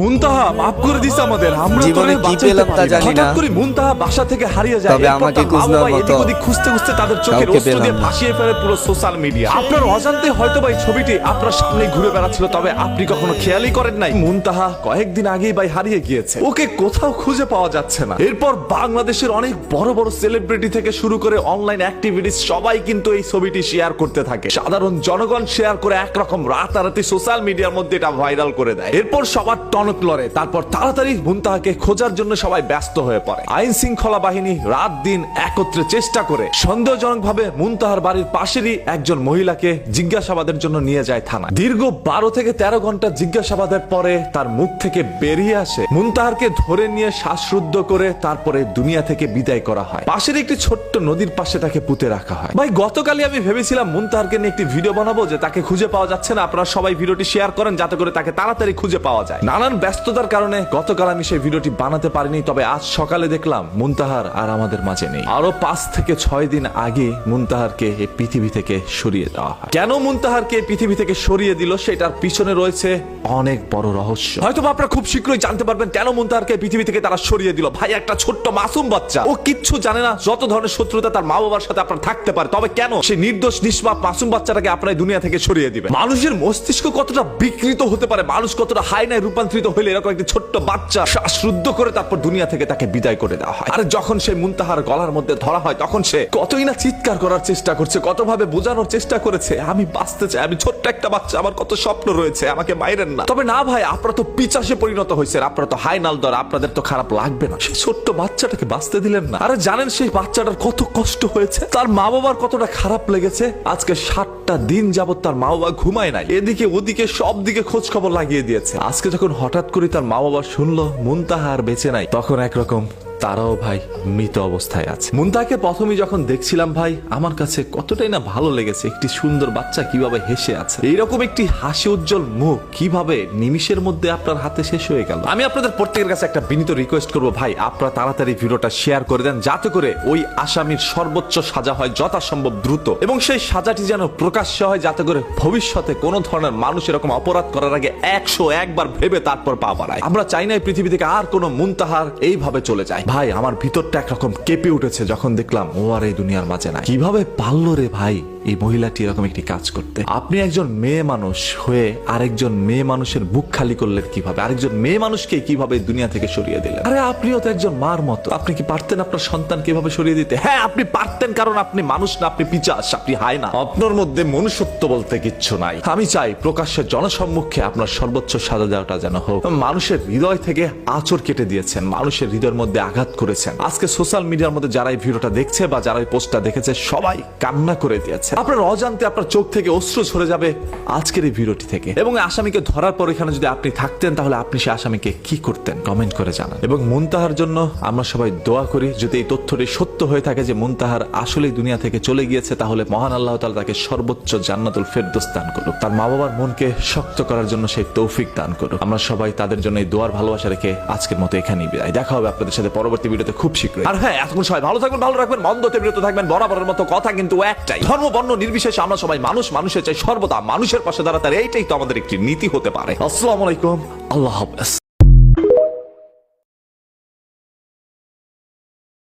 মুনতাহা মাফ করে দিস আমাদের। আমরা জীবনে তোরে কি বাঁচাইতে পেলাম তা পারি না। জানি না। হঠাৎ করে মুনতাহা বাসা থেকে হারিয়ে যায়। তবে এরপর আমাকে তার মা খুঁজবার বাবা মতো এদিক ওদিক খুঁজতে খুঁজতে তাদের চোখের কাউকে অশ্রু দিয়ে পেলাম না। ভাসিয়ে ফেলে পুরো সোশ্যাল মিডিয়া। আপনার অজান্তে হয়তো ভাই ছবিটি আপনার সামনে ঘুরে বেড়াচ্ছিল, তবে আপনি কখনো খেয়ালই করেন নাই মুনতাহা কয়েকদিন আগেই ভাই হারিয়ে গিয়েছে। ওকে কোথাও খুঁজে পাওয়া যাচ্ছে না। এরপর বাংলাদেশের অনেক বড় বড় সেলিব্রিটি থেকে শুরু করে অনলাইন অ্যাক্টিভিটিস সবাই কিন্তু এই ছবিটি শেয়ার করতে থাকে। সাধারণ জনগণ শেয়ার করে একরকম রাতারাতি সোশ্যাল মিডিয়ার মধ্যে এটা ভাইরাল করে দেয়। এরপর সবার টনক লড়ে। তারপর তাড়াতাড়ি মুনতাহাকে খোঁজার জন্য সবাই ব্যস্ত হয়ে পড়ে। আইন শৃঙ্খলা বাহিনী রাত দিন একত্রে চেষ্টা করে সন্দেহজনকভাবে মুনতাহার বাড়ির পাশেরই একজন মহিলাকে জিজ্ঞাসাবাদের জন্য নিয়ে যায় থানায়। দীর্ঘ 12 থেকে 13 ঘন্টা জিজ্ঞাসাবাদের পরে তার মুখ থেকে বেরিয়ে আসে মুনতাহারকে ধরে নিয়ে শ্বাসরুদ্ধ করে তারপরে দুনিয়া থেকে বিদায় করা হয়। পাশের একটি ছোট্ট নদীর পাশে তাকে পুঁতে রাখা হয়। ভাই গতকালই আমি ভেবেছিলাম মুনতাহারকে নিয়ে একটি ভিডিও বানাবো, যে তাকে খুঁজে পাওয়া যাচ্ছে না, আপনারা সবাই ভিডিওটি শেয়ার করেন যাতে করে তাকে তাড়াতাড়ি খুঁজে পাওয়া যায়। নানান ব্যস্ততার কারণে গতকাল আমি সেই ভিডিওটি বানাতে পারিনি, তবে আজ সকালে দেখলাম মুনতাহার আর আমাদের মাঝে নেই। আরো 5 থেকে 6 দিন আগে মুনতাহারকে এই পৃথিবী থেকে সরিয়ে দেওয়া হয়। কেন মুনতাহারকে এই পৃথিবী থেকে সরিয়ে দিল সেটার পিছনে রয়েছে অনেক বড় রহস্য। হয়তো আপনারা খুব শীঘ্রই জানতে পারবেন কেন মুনতাহারকে এই পৃথিবী থেকে তারা সরিয়ে দিল। ভাই একটা ছোট্ট মাসুম বাচ্চা, ও কিচ্ছু জানে না। যত ধরনের শত্রুতা তার মা বাবার সাথে আপনার থাকতে পারে, তবে কেন সেই নির্দোষ নিষ্পাপ মাসুম বাচ্চাটাকে আপনার দুনিয়া থেকে সরিয়ে দিবেন? মানুষের মস্তিষ্ক কতটা বিকৃত হতে পারে, মানুষ কতটা হায়নায় রূপান্তরিত হলে এরকম একটি ছোট্ট বাচ্চা শ্বাসরুদ্ধ করে তারপর দুনিয়া থেকে তাকে বিদায় করে দেওয়া হয়। আর যখন সেই মুনতাহার গলার মধ্যে ধরা হয় তখন সে কতই না চিৎকার করার চেষ্টা করছে, কতভাবে বোঝানোর চেষ্টা করেছে, আমি বাঁচতে চাই, আমি ছোট্ট একটা বাচ্চা, আমার কত স্বপ্ন রয়েছে, আমাকে মাইরেন না। তবে না ভাই, আপনারা তো পিচাসে পরিণত হয়েছেন, আপনারা তো হাইনাল দর, আপনাদের তো খারাপ লাগবে না। সেই ছোট্ট বাচ্চাটাকে বাঁচতে দিলেন না। আরে জানেন সেই বাচ্চাটার কত কষ্ট হয়েছে, তার মা বাবার কতটা খারাপ লেগেছে। আজকে 7টা দিন যাবত তার মা বাবা ঘুমায় নাই, এদিকে ওদিকে সব দিকে খোঁজ খবর লাগিয়ে দিয়েছে। আজকে যখন হঠাৎ করে তার মা বাবা শুনলো মুনতাহা আর বেঁচে নাই, তখন একরকম তারাও ভাই মৃত অবস্থায় আছে। মুনতাহাকে প্রথমে যখন দেখছিলাম ভাই, আমার কাছে কতটাই না ভালো লেগেছে। একটি সুন্দর বাচ্চা কিভাবে হেসে আছে, এইরকম একটি হাসি উজ্জ্বল মুখ কিভাবে নিমিষের মধ্যে আপনার হাতে শেষ হয়ে গেল। আমি আপনাদের প্রত্যেকের কাছে একটা বিনীত রিকোয়েস্ট করবো, ভাই আপনারা তাড়াতাড়ি ভিডিওটা শেয়ার করে দেন যাতে করে ওই আসামির সর্বোচ্চ সাজা হয় যথাসম্ভব দ্রুত, এবং সেই সাজাটি যেন প্রকাশ্য হয় যাতে করে ভবিষ্যতে কোনো ধরনের মানুষ এরকম অপরাধ করার আগে 101 বার ভেবে তারপর পা বাড়ায়। আমরা চাই না এই পৃথিবী থেকে আর কোনো মুনতাহার এইভাবে চলে যায়। ভাই আমার ভিতরটা একরকম কেঁপে উঠেছে যখন দেখলাম ও আর এই দুনিয়ার মাঝে নাই। কিভাবে পারলো রে ভাই এই মহিলাটি এরকম একটি কাজ করতে? আপনি একজন মেয়ে মানুষ হয়ে আরেকজন মেয়ে মানুষের বুক খালি করলেন কিভাবে? আরেকজন মেয়ে মানুষকে কিভাবে দুনিয়া থেকে সরিয়ে দিলেন? আরে আপনিও তো একজন মার মতো, আপনি কি পারতেন আপনার সন্তান কিভাবে সরিয়ে দিতে? হ্যাঁ আপনি পারতেন, কারণ আপনি মানুষ না, আপনি পিচাস, আপনি হায়না, আপনার মধ্যে মনুষ্যত্ব বলতে কিচ্ছু নাই। আমি চাই প্রকাশ্যে জনসম্মুখে আপনার সর্বোচ্চ সাজা দেওয়াটা যেন হোক। মানুষের হৃদয় থেকে আঁচড় কেটে দিয়েছেন, মানুষের হৃদয়ের মধ্যে আঘাত করেছেন। আজকে সোশ্যাল মিডিয়ার মধ্যে যারা এই ভিডিওটা দেখছে বা যারা এই পোস্টটা দেখেছে সবাই কান্না করে দিয়েছে। আপনার অজান্তে আপনার চোখ থেকে অশ্রু ঝরে যাবে আজকের এই ভিডিওটি থেকে। এবং আসামিকে ধরার পর এখানে যদি আপনি থাকতেন তাহলে আপনি সেই আসামিকে কি করতেন কমেন্ট করে জানান। এবং মুনতাহার জন্য আমরা সবাই দোয়া করি, যদি এই তথ্যটি সত্য হয়ে থাকে যে মুনতাহার আসলেই দুনিয়া থেকে চলে গিয়েছে, তাহলে মহান আল্লাহ তাআলা তাকে সর্বোচ্চ জান্নাতুল ফেরদৌস দান করুক, তার মা বাবার মনকে শক্ত করার জন্য সেই তৌফিক দান করুক। আমরা সবাই তাদের জন্য এই দোয়ার ভালোবাসা রেখে আজকের মতো এখানেই বিদায়। দেখা হবে আপনাদের সাথে পরবর্তী ভিডিওতে খুব শীঘ্রই। আর হ্যাঁ, এতক্ষণ সবাই ভালো থাকবেন, ভালো রাখবেন, মন্দতে বিরত থাকবেন। বরাবরের মতো কথা কিন্তু একটাই, ধর্ম বর্ণ নির্বিশেষে আমরা সবাই মানুষ, মানুষের চাই সর্বদা মানুষের পাশে দাঁড়াতে। এইটাই তো আমাদের একটি নীতি হতে পারে। আসসালামু আলাইকুম, আল্লাহ হাফেজ।